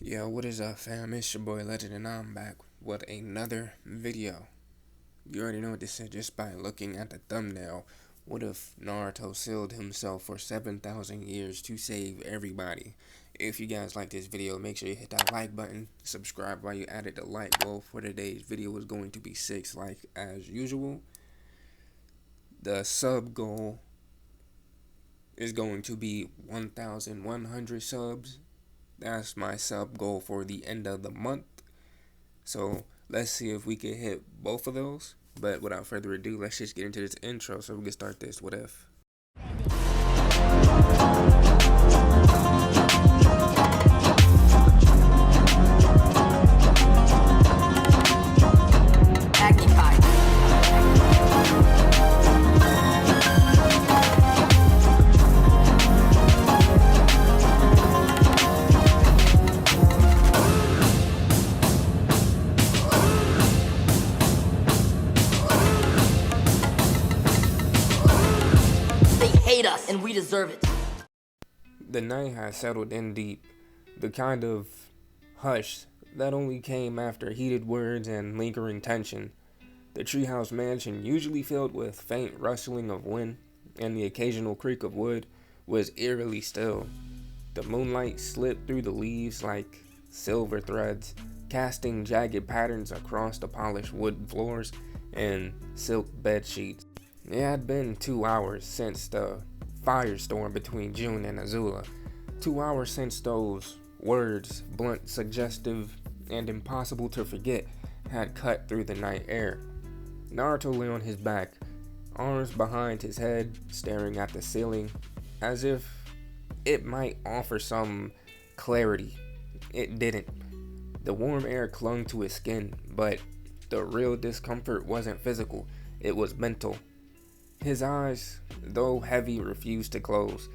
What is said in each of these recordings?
Yo, what is up, fam? It's your boy Legend, and I'm back with another video. You already know what this is just by looking at the thumbnail. What if Naruto sealed himself for 7,000 years to save everybody? If you guys like this video, make sure you hit that like button, subscribe while you added the like goal for today's video is going to be 6 like as usual. The sub goal is going to be 1,100 subs. That's my sub goal for the end of the month. So let's see if we can hit both of those. But without further ado, let's just get into this intro so we can start this. What if? Us and we deserve it. The night had settled in deep, the kind of hush that only came after heated words and lingering tension. The treehouse mansion, usually filled with faint rustling of wind and the occasional creak of wood, was eerily still. The moonlight slipped through the leaves like silver threads, casting jagged patterns across the polished wood floors and silk bed sheets. It had been 2 hours since the firestorm between June and Azula. 2 hours since those words, blunt, suggestive, and impossible to forget, had cut through the night air. Naruto lay on his back, arms behind his head, staring at the ceiling, as if it might offer some clarity. It didn't. The warm air clung to his skin, but the real discomfort wasn't physical, it was mental. His eyes, though heavy, refused to close.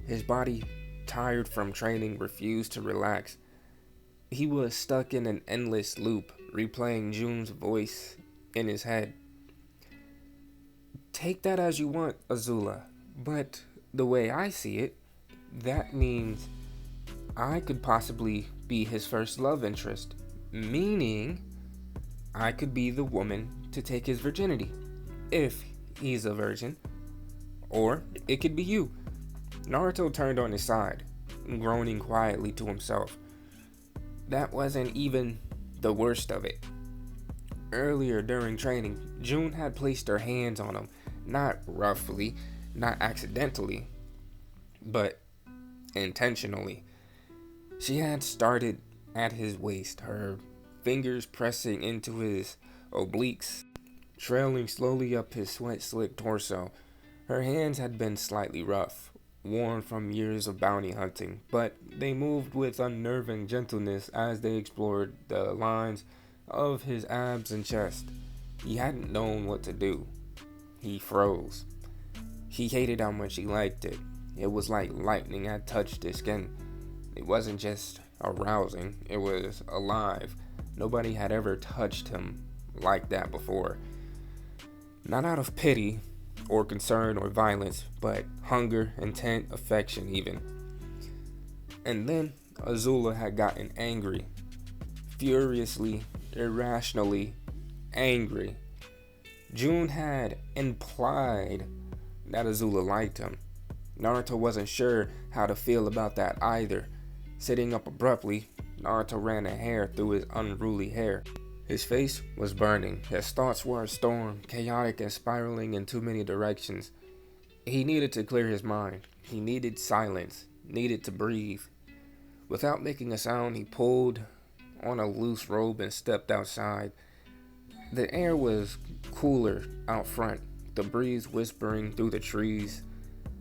His body, tired from training, refused to relax. He was stuck in an endless loop, replaying June's voice in his head. Take that as you want, Azula, but the way I see it, that means I could possibly be his first love interest, meaning I could be the woman to take his virginity, if he's a virgin. Or it could be you. Naruto turned on his side, groaning quietly to himself. That wasn't even the worst of it. Earlier during training, June had placed her hands on him, not roughly, not accidentally, but intentionally. She had started at his waist, her fingers pressing into his obliques, trailing slowly up his sweat-slicked torso. Her hands had been slightly rough, worn from years of bounty hunting, but they moved with unnerving gentleness as they explored the lines of his abs and chest. He hadn't known what to do. He froze. He hated how much he liked it. It was like lightning had touched his skin. It wasn't just arousing, it was alive. Nobody had ever touched him like that before. Not out of pity, or concern, or violence, but hunger, intent, affection even. And then Azula had gotten angry. Furiously, irrationally angry. June had implied that Azula liked him. Naruto wasn't sure how to feel about that either. Sitting up abruptly, Naruto ran a hair through his unruly hair. His face was burning. His thoughts were a storm, chaotic and spiraling in too many directions. He needed to clear his mind. He needed silence, needed to breathe. Without making a sound, he pulled on a loose robe and stepped outside. The air was cooler out front, the breeze whispering through the trees.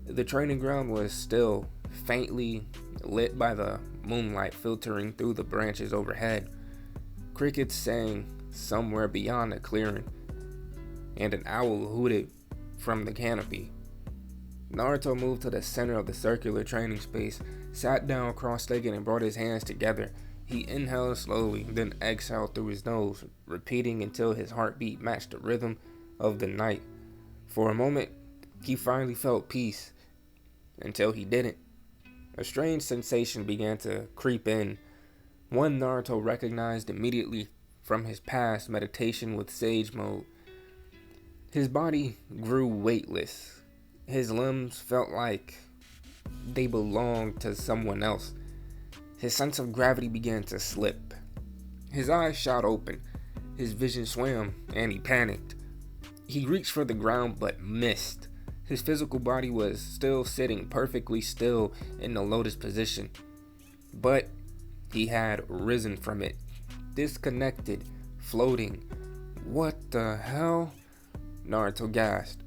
The training ground was still, faintly lit by the moonlight filtering through the branches overhead. Crickets sang somewhere beyond the clearing, and an owl hooted from the canopy. Naruto moved to the center of the circular training space, sat down cross-legged and brought his hands together. He inhaled slowly, then exhaled through his nose, repeating until his heartbeat matched the rhythm of the night. For a moment, he finally felt peace, until he didn't. A strange sensation began to creep in, One Naruto recognized immediately from his past meditation with Sage Mode. His body grew weightless. His limbs felt like they belonged to someone else. His sense of gravity began to slip. His eyes shot open. His vision swam, and he panicked. He reached for the ground but missed. His physical body was still sitting perfectly still in the lotus position. But he had risen from it, disconnected, floating. What the hell? Naruto gasped,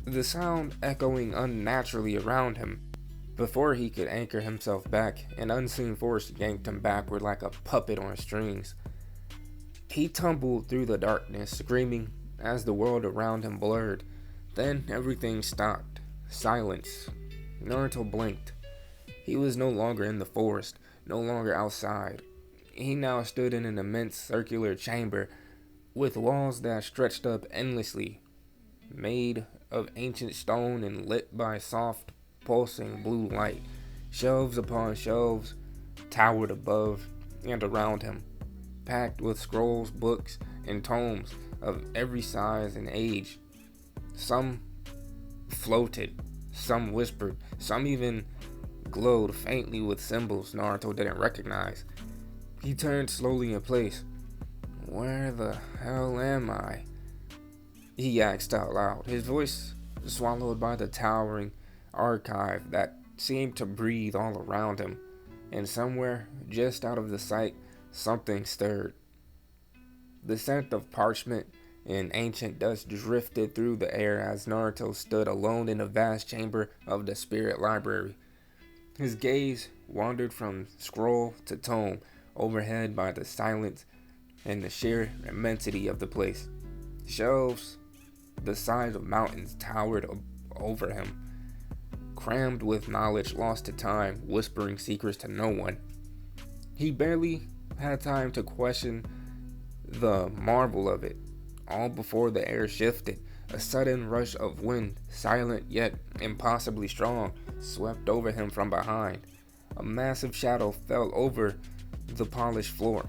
the sound echoing unnaturally around him. Before he could anchor himself back, an unseen force yanked him backward like a puppet on strings. He tumbled through the darkness, screaming as the world around him blurred. Then everything stopped. Silence. Naruto blinked. He was no longer in the forest, no longer outside. He now stood in an immense circular chamber with walls that stretched up endlessly, made of ancient stone and lit by soft, pulsing blue light. Shelves upon shelves towered above and around him, packed with scrolls, books, and tomes of every size and age. Some floated, some whispered, some even glowed faintly with symbols Naruto didn't recognize. He turned slowly in place. Where the hell am I? He asked out loud, his voice swallowed by the towering archive that seemed to breathe all around him. And somewhere, just out of the sight, something stirred. The scent of parchment and ancient dust drifted through the air as Naruto stood alone in a vast chamber of the spirit library. His gaze wandered from scroll to tome, overhead by the silence and the sheer immensity of the place. Shelves the size of mountains towered over him, crammed with knowledge lost to time, whispering secrets to no one. He barely had time to question the marvel of it, all before the air shifted. A sudden rush of wind, silent yet impossibly strong, swept over him from behind. A massive shadow fell over the polished floor.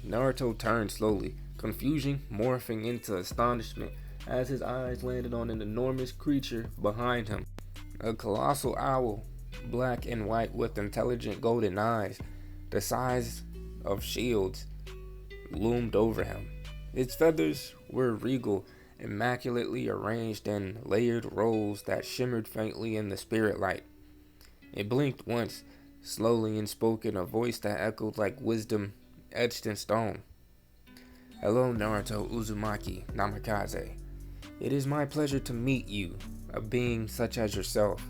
Naruto turned slowly, confusion morphing into astonishment as his eyes landed on an enormous creature behind him. A colossal owl, black and white with intelligent golden eyes, the size of shields, loomed over him. Its feathers were regal, immaculately arranged in layered rolls that shimmered faintly in the spirit light. It blinked once, slowly, and spoke in a voice that echoed like wisdom etched in stone. Hello, Naruto Uzumaki Namikaze. It is my pleasure to meet you, a being such as yourself.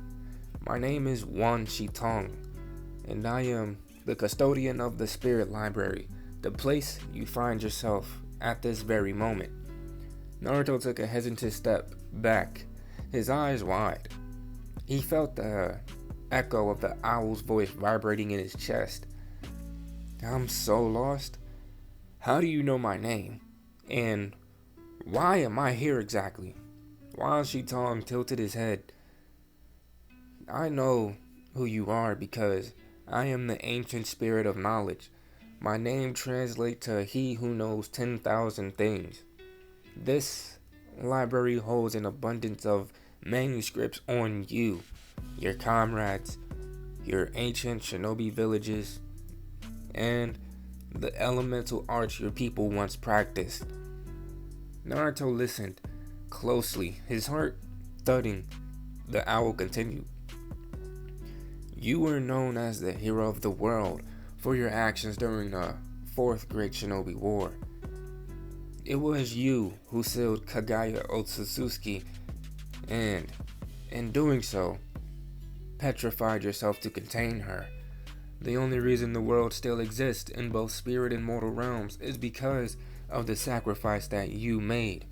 My name is Wan Shi Tong, and I am the custodian of the Spirit Library, the place you find yourself at this very moment. Naruto took a hesitant step back, his eyes wide. He felt the echo of the owl's voice vibrating in his chest. I'm so lost. How do you know my name? And why am I here exactly? Wan Shi Tong tilted his head. I know who you are because I am the ancient spirit of knowledge. My name translates to he who knows 10,000 things. This library holds an abundance of manuscripts on you, your comrades, your ancient shinobi villages, and the elemental arts your people once practiced. Naruto listened closely, his heart thudding. The owl continued. You were known as the hero of the world for your actions during the Fourth Great Shinobi War. It was you who sealed Kagaya Otsutsuki, and, in doing so, petrified yourself to contain her. The only reason the world still exists in both spirit and mortal realms is because of the sacrifice that you made.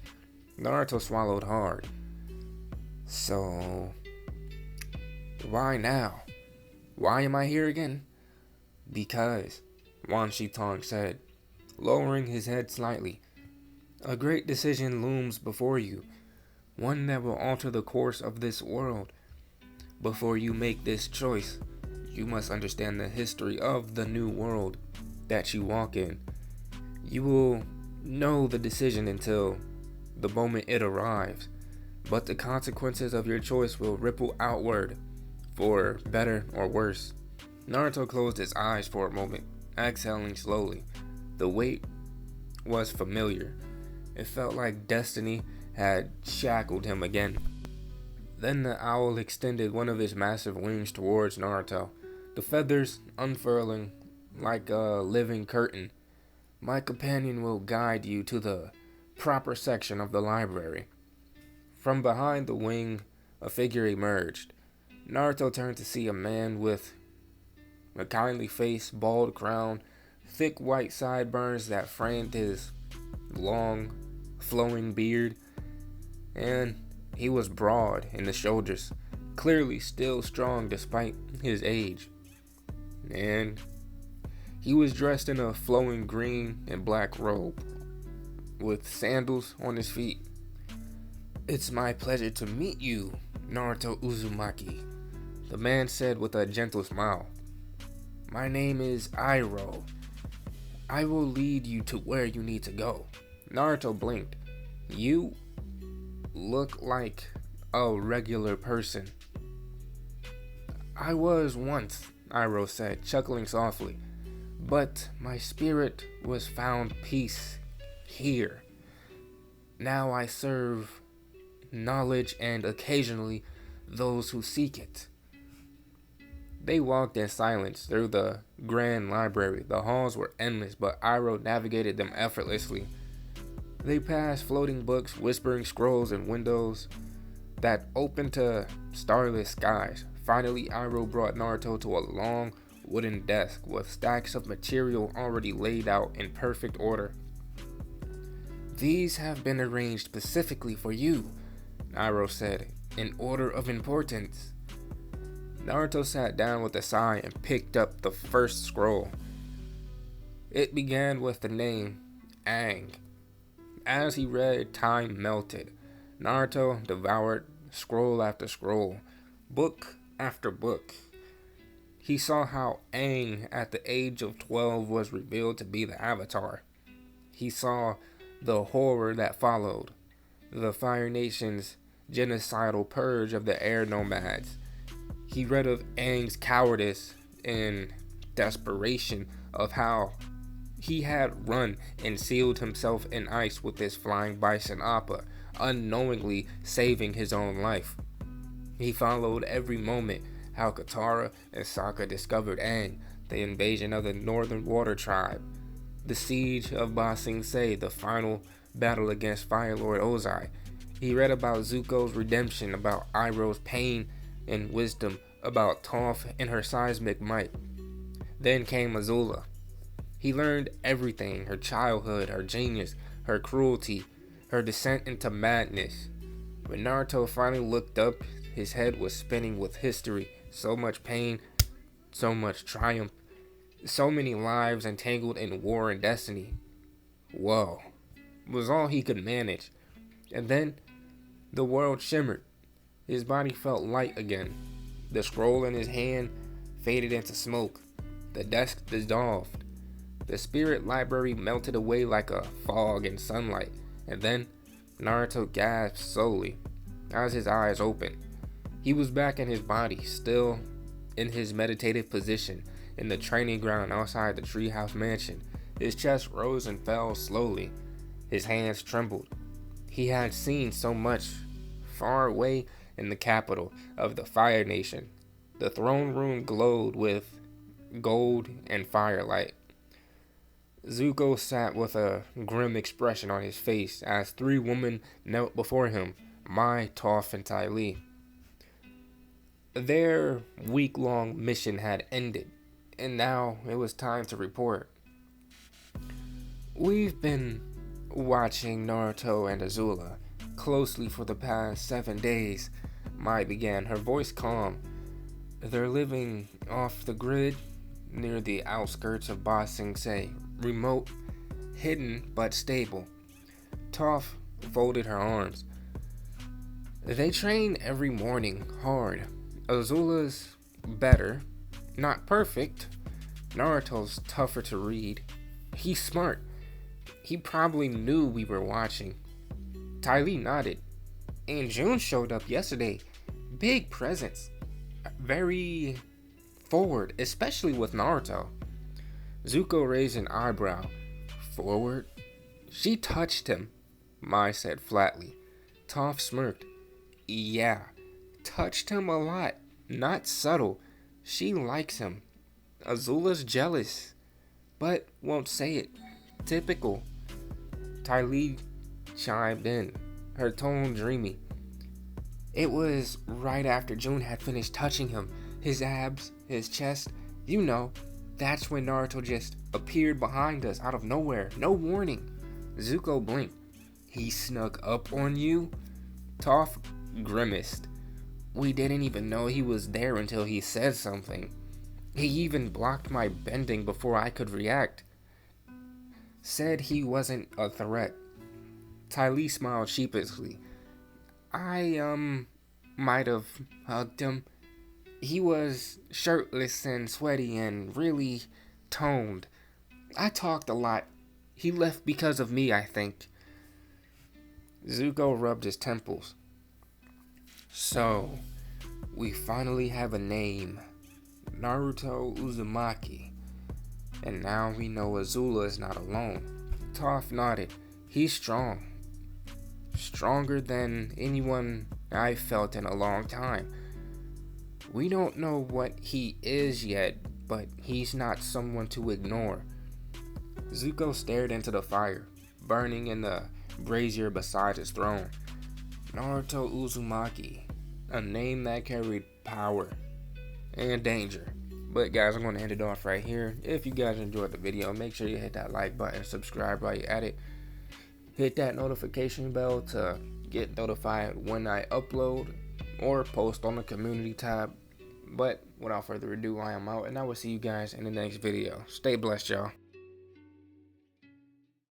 Naruto swallowed hard. So, why now? Why am I here again? Because, Wan Shi Tong said, lowering his head slightly, a great decision looms before you, one that will alter the course of this world. Before you make this choice, you must understand the history of the new world. that you walk in. You will know the decision until the moment it arrives, but the consequences of your choice will ripple outward for better or worse. Naruto closed his eyes for a moment, exhaling slowly. The weight was familiar. It felt like destiny had shackled him again. Then the owl extended one of his massive wings towards Naruto, the feathers unfurling like a living curtain. My companion will guide you to the proper section of the library. From behind the wing, a figure emerged. Naruto turned to see a man with a kindly face, bald crown, thick white sideburns that framed his long, flowing beard, and he was broad in the shoulders, clearly still strong despite his age. And he was dressed in a flowing green and black robe, with sandals on his feet. "It's my pleasure to meet you, Naruto Uzumaki," the man said with a gentle smile. "My name is Iroh. I will lead you to where you need to go." Naruto blinked. "You look like a regular person." "I was once," Iroh said, chuckling softly. "But my spirit was found peace here. Now I serve knowledge and occasionally those who seek it." They walked in silence through the grand library. The halls were endless, but Iroh navigated them effortlessly. They passed floating books, whispering scrolls, and windows that opened to starless skies. Finally, Iroh brought Naruto to a long wooden desk with stacks of material already laid out in perfect order. "These have been arranged specifically for you," Iroh said, "in order of importance." Naruto sat down with a sigh and picked up the first scroll. It began with the name Aang. As he read, time melted. Naruto devoured scroll after scroll, book after book. He saw how Aang, at the age of 12, was revealed to be the Avatar. He saw the horror that followed, the Fire Nation's genocidal purge of the air nomads. He read of Aang's cowardice and desperation, of how he had run and sealed himself in ice with his flying bison Appa, unknowingly saving his own life. He followed every moment how Katara and Sokka discovered Aang, the invasion of the Northern Water Tribe, the siege of Ba Sing Se, the final battle against Fire Lord Ozai. He read about Zuko's redemption, about Iroh's pain and wisdom, about Toph and her seismic might. Then came Azula. He learned everything: her childhood, her genius, her cruelty, her descent into madness. When Naruto finally looked up, his head was spinning with history. So much pain, so much triumph, so many lives entangled in war and destiny. Whoa, was all he could manage. And then the world shimmered. His body felt light again. The scroll in his hand faded into smoke. The desk dissolved. The spirit library melted away like a fog in sunlight. And then Naruto gasped slowly as his eyes opened. He was back in his body, still in his meditative position in the training ground outside the treehouse mansion. His chest rose and fell slowly. His hands trembled. He had seen so much far away in the capital of the Fire Nation. The throne room glowed with gold and firelight. Zuko sat with a grim expression on his face as three women knelt before him, Mai, Toph, and Ty Lee. Their week-long mission had ended, and now it was time to report. "We've been watching Naruto and Azula closely for the past 7 days," Mai began, her voice calm. "They're living off the grid near the outskirts of Ba Sing Se, remote, hidden, but stable." Toph folded her arms. "They train every morning, hard. Azula's better, not perfect, Naruto's tougher to read. He's smart. He probably knew we were watching. Ty Lee nodded. And June showed up yesterday. Big presence. Very forward, especially with Naruto. Zuko raised an eyebrow. Forward? She touched him, Mai said flatly. Toph smirked. Yeah, touched him a lot. Not subtle. She likes him. Azula's jealous, but won't say it. Typical. Ty Lee chimed in, her tone dreamy. It was right after June had finished touching him. His abs, his chest, you know. That's when Naruto just appeared behind us out of nowhere. No warning. Zuko blinked. He snuck up on you? Toph grimaced. We didn't even know he was there until he said something. He even blocked my bending before I could react. Said he wasn't a threat. Ty Lee smiled sheepishly. I might have hugged him. He was shirtless and sweaty and really toned. I talked a lot. He left because of me, I think. Zuko rubbed his temples. So, we finally have a name. Naruto Uzumaki. And now we know Azula is not alone. Toph nodded. He's strong. Stronger than anyone I've felt in a long time. We don't know what he is yet, but he's not someone to ignore. Zuko stared into the fire, burning in the brazier beside his throne. Naruto Uzumaki, a name that carried power and danger. But guys, I'm going to end it off right here. If you guys enjoyed the video, make sure you hit that like button, subscribe while you're at it. Hit that notification bell to get notified when I upload or post on the community tab. But without further ado, I am out, and I will see you guys in the next video. Stay blessed, y'all.